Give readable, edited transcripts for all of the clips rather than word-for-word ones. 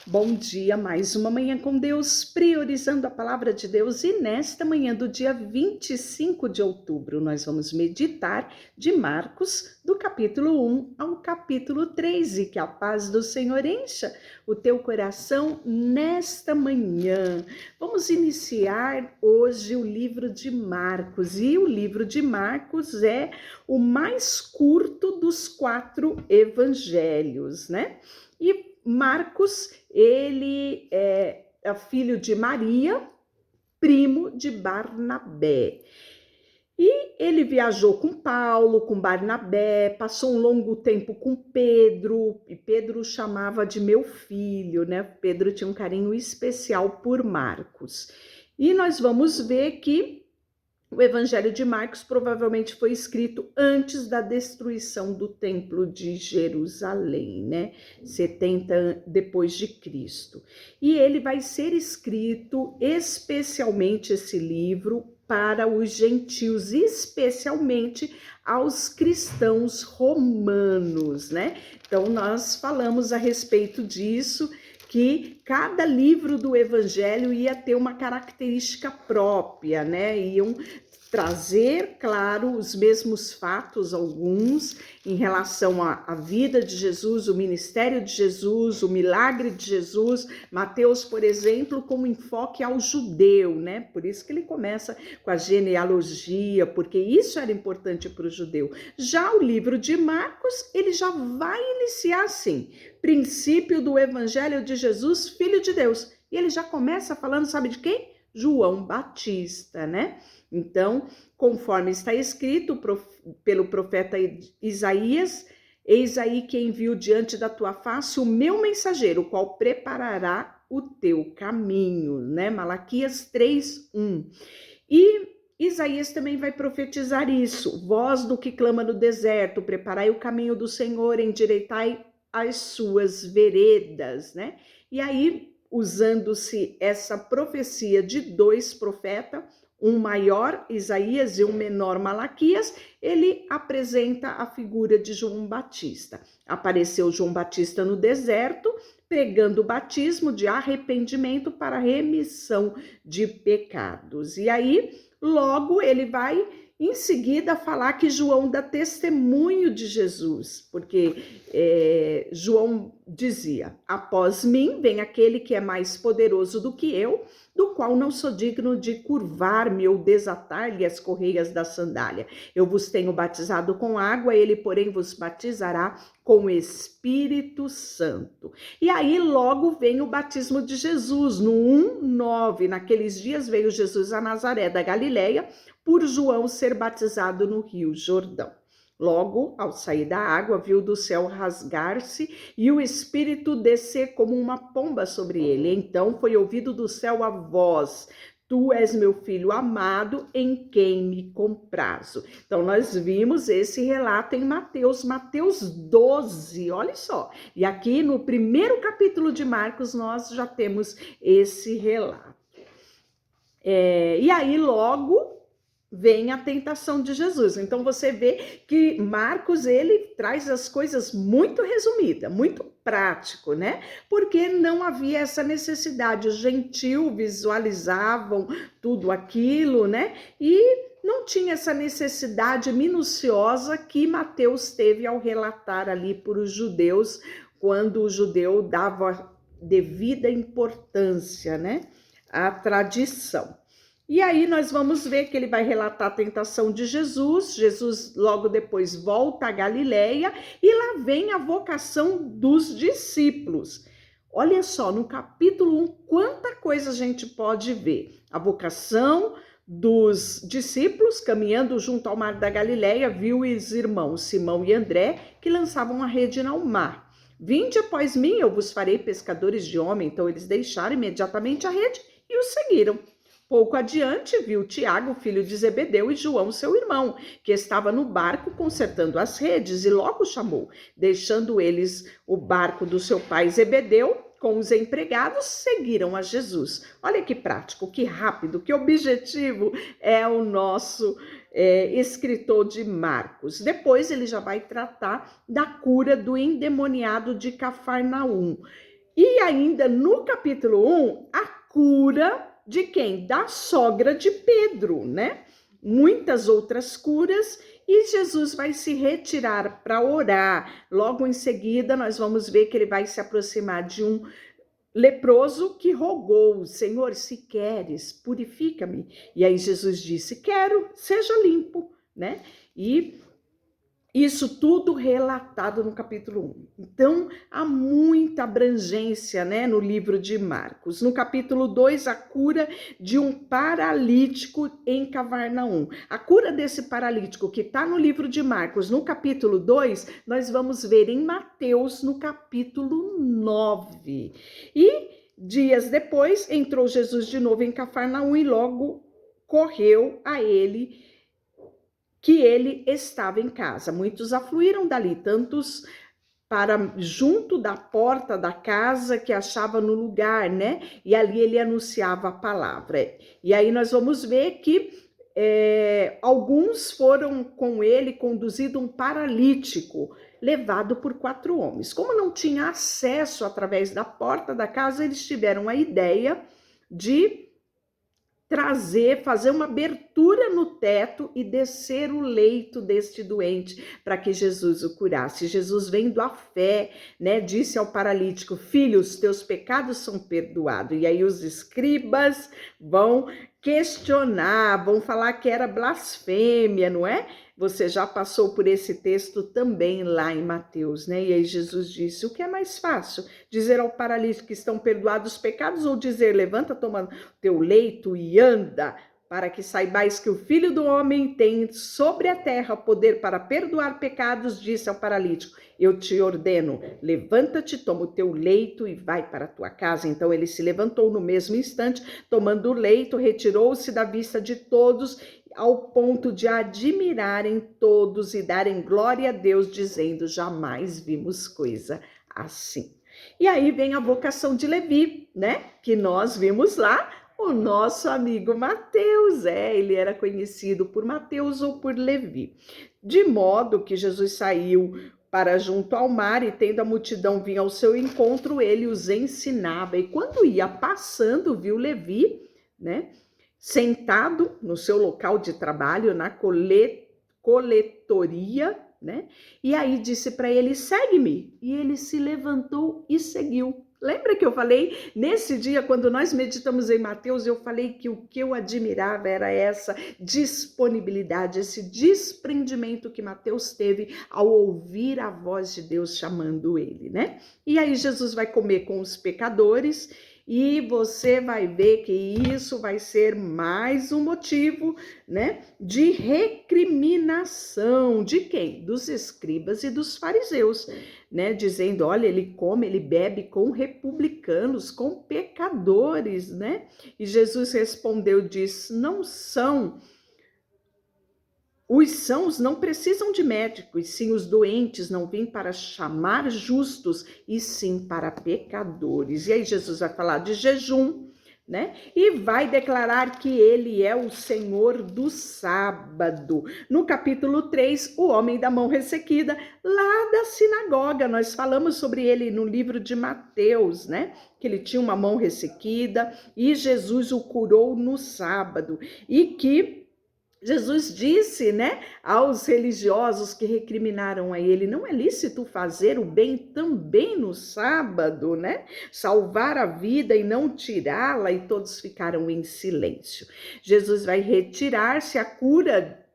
Bom dia, mais uma manhã com Deus, priorizando a palavra de Deus. E nesta manhã do dia 25 de outubro, nós vamos meditar de Marcos, do capítulo 1 ao capítulo 3. E que a paz do Senhor encha o teu coração nesta manhã. Vamos iniciar hoje o livro de Marcos. E o livro de Marcos é o mais curto dos 4 evangelhos, né? E Marcos, ele é filho de Maria, primo de Barnabé. E ele viajou com Paulo, com Barnabé, passou um longo tempo com Pedro, e Pedro chamava de meu filho, né? Pedro tinha um carinho especial por Marcos. E nós vamos ver que o Evangelho de Marcos provavelmente foi escrito antes da destruição do Templo de Jerusalém, né? 70 depois de Cristo. E ele vai ser escrito, especialmente esse livro, para os gentios, especialmente aos cristãos romanos, né? Então, nós falamos a respeito disso, que cada livro do Evangelho ia ter uma característica própria, né? Iam trazer, claro, os mesmos fatos, alguns, em relação à vida de Jesus, o ministério de Jesus, o milagre de Jesus. Mateus, por exemplo, como enfoque ao judeu, né? Por isso que ele começa com a genealogia, porque isso era importante para o judeu. Já o livro de Marcos, ele já vai iniciar assim: princípio do evangelho de Jesus, filho de Deus. E ele já começa falando, sabe de quem? João Batista, né? Então, conforme está escrito pelo profeta Isaías, eis aí que envio diante da tua face o meu mensageiro, o qual preparará o teu caminho, né? Malaquias 3:1. E Isaías também vai profetizar isso: voz do que clama no deserto, preparai o caminho do Senhor, endireitai as suas veredas, né? E aí, usando-se essa profecia de 2 profetas, um maior, Isaías, e um menor, Malaquias, ele apresenta a figura de João Batista. Apareceu João Batista no deserto, pregando o batismo de arrependimento para remissão de pecados. E aí, logo, ele vai em seguida falar que João dá testemunho de Jesus, porque João dizia: após mim vem aquele que é mais poderoso do que eu, do qual não sou digno de curvar-me ou desatar-lhe as correias da sandália. Eu vos tenho batizado com água, ele, porém, vos batizará com o Espírito Santo. E aí logo vem o batismo de Jesus, no 1:9. Naqueles dias veio Jesus a Nazaré da Galileia, por João ser batizado no Rio Jordão. Logo, ao sair da água, viu do céu rasgar-se e o Espírito descer como uma pomba sobre ele. Então foi ouvido do céu a voz: tu és meu filho amado, em quem me comprazo. Então nós vimos esse relato em Mateus 12, olha só. E aqui no primeiro capítulo de Marcos nós já temos esse relato. E aí logo vem a tentação de Jesus. Então você vê que Marcos, ele traz as coisas muito resumida, muito prático, né? Porque não havia essa necessidade. Os gentios visualizavam tudo aquilo, né? E não tinha essa necessidade minuciosa que Mateus teve ao relatar ali para os judeus, quando o judeu dava devida importância, né, à tradição. E aí nós vamos ver que ele vai relatar a tentação de Jesus. Jesus logo depois volta a Galileia e lá vem a vocação dos discípulos. Olha só, no capítulo 1, quanta coisa a gente pode ver. A vocação dos discípulos, caminhando junto ao mar da Galileia, viu os irmãos Simão e André, que lançavam a rede ao mar. Vinde após mim, eu vos farei pescadores de homem. Então eles deixaram imediatamente a rede e os seguiram. Pouco adiante, viu Tiago, filho de Zebedeu, e João, seu irmão, que estava no barco consertando as redes, e logo chamou. Deixando eles o barco do seu pai Zebedeu, com os empregados, seguiram a Jesus. Olha que prático, que rápido, que objetivo é o nosso escritor de Marcos. Depois ele já vai tratar da cura do endemoniado de Cafarnaum. E ainda no capítulo 1, a cura de quem? Da sogra de Pedro, né? Muitas outras curas, e Jesus vai se retirar para orar. Logo em seguida, nós vamos ver que ele vai se aproximar de um leproso que rogou: Senhor, se queres, purifica-me. E aí Jesus disse: quero, seja limpo, né? E isso tudo relatado no capítulo 1. Então, há muita abrangência, né, no livro de Marcos. No capítulo 2, a cura de um paralítico em Cafarnaum. A cura desse paralítico que está no livro de Marcos, no capítulo 2, nós vamos ver em Mateus, no capítulo 9. E dias depois, entrou Jesus de novo em Cafarnaum e logo correu a ele que ele estava em casa. Muitos afluíram dali, tantos para junto da porta da casa que achava no lugar, né? E ali ele anunciava a palavra. E aí nós vamos ver que alguns foram com ele conduzido um paralítico, levado por 4 homens. Como não tinha acesso através da porta da casa, eles tiveram a ideia de fazer uma abertura no teto e descer o leito deste doente para que Jesus o curasse. Jesus, vendo a fé, né, disse ao paralítico: filho, os teus pecados são perdoados. E aí os escribas vão questionar, vão falar que era blasfêmia, não é? Você já passou por esse texto também lá em Mateus, né? E aí Jesus disse: o que é mais fácil? Dizer ao paralítico que estão perdoados os pecados, ou dizer: levanta, toma teu leito e anda, para que saibais que o Filho do Homem tem sobre a terra poder para perdoar pecados? Disse ao paralítico: eu te ordeno, levanta-te, toma o teu leito e vai para a tua casa. Então ele se levantou no mesmo instante, tomando o leito, retirou-se da vista de todos, ao ponto de admirarem todos e darem glória a Deus, dizendo: jamais vimos coisa assim. E aí vem a vocação de Levi, né? Que nós vimos lá, o nosso amigo Mateus, ele era conhecido por Mateus ou por Levi. De modo que Jesus saiu para junto ao mar, e tendo a multidão vir ao seu encontro, ele os ensinava. E quando ia passando, viu Levi, né, sentado no seu local de trabalho, na coletoria, né? E aí disse para ele: segue-me. E ele se levantou e seguiu. Lembra que eu falei, nesse dia, quando nós meditamos em Mateus, eu falei que o que eu admirava era essa disponibilidade, esse desprendimento que Mateus teve ao ouvir a voz de Deus chamando ele, né? E aí Jesus vai comer com os pecadores, e você vai ver que isso vai ser mais um motivo, né, de recriminação de quem? Dos escribas e dos fariseus, né, dizendo: olha, ele come, ele bebe com republicanos, com pecadores, né? E Jesus respondeu, diz: não são. Os sãos não precisam de médicos, sim os doentes, não vêm para chamar justos, e sim para pecadores. E aí Jesus vai falar de jejum, né? E vai declarar que ele é o Senhor do sábado. No capítulo 3, o homem da mão ressequida, lá da sinagoga, nós falamos sobre ele no livro de Mateus, né? Que ele tinha uma mão ressequida e Jesus o curou no sábado. E que Jesus disse, né, aos religiosos que recriminaram a ele: não é lícito fazer o bem também no sábado, né? Salvar a vida e não tirá-la. E todos ficaram em silêncio. Jesus vai retirar-se, a cura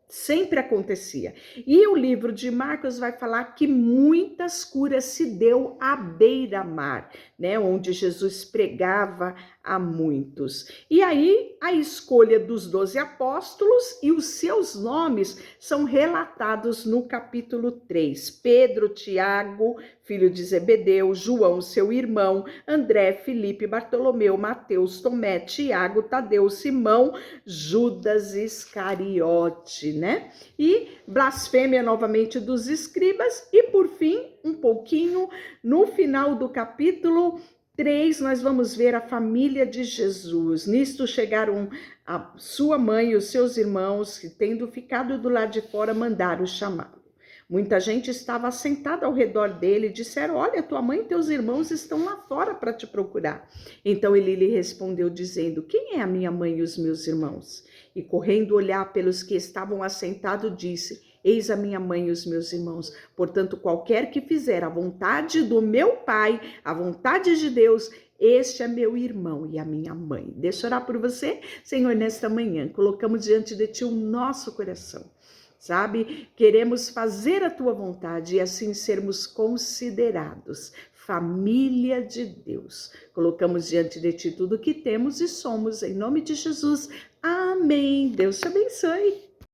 sempre acontecia. E o livro de Marcos vai falar que muitas curas se deu à beira-mar, né, onde Jesus pregava a muitos. E aí a escolha dos 12 apóstolos e os seus nomes são relatados no capítulo 3. Pedro, Tiago, filho de Zebedeu, João, seu irmão, André, Filipe, Bartolomeu, Mateus, Tomé, Tiago, Tadeu, Simão, Judas Iscariote, né? E blasfêmia novamente dos escribas. E por fim, um pouquinho no final do capítulo 3, nós vamos ver a família de Jesus. Nisto chegaram a sua mãe e os seus irmãos, que tendo ficado do lado de fora, mandaram chamá-lo. Muita gente estava assentada ao redor dele e disseram: olha, tua mãe e teus irmãos estão lá fora para te procurar. Então ele lhe respondeu dizendo: quem é a minha mãe e os meus irmãos? E correndo olhar pelos que estavam assentados, disse: eis a minha mãe e os meus irmãos. Portanto, qualquer que fizer a vontade do meu Pai, a vontade de Deus, este é meu irmão e a minha mãe. Deixa eu orar por você, Senhor, nesta manhã. Colocamos diante de Ti o nosso coração. Sabe, queremos fazer a tua vontade e assim sermos considerados família de Deus. Colocamos diante de ti tudo o que temos e somos, em nome de Jesus. Amém. Deus te abençoe.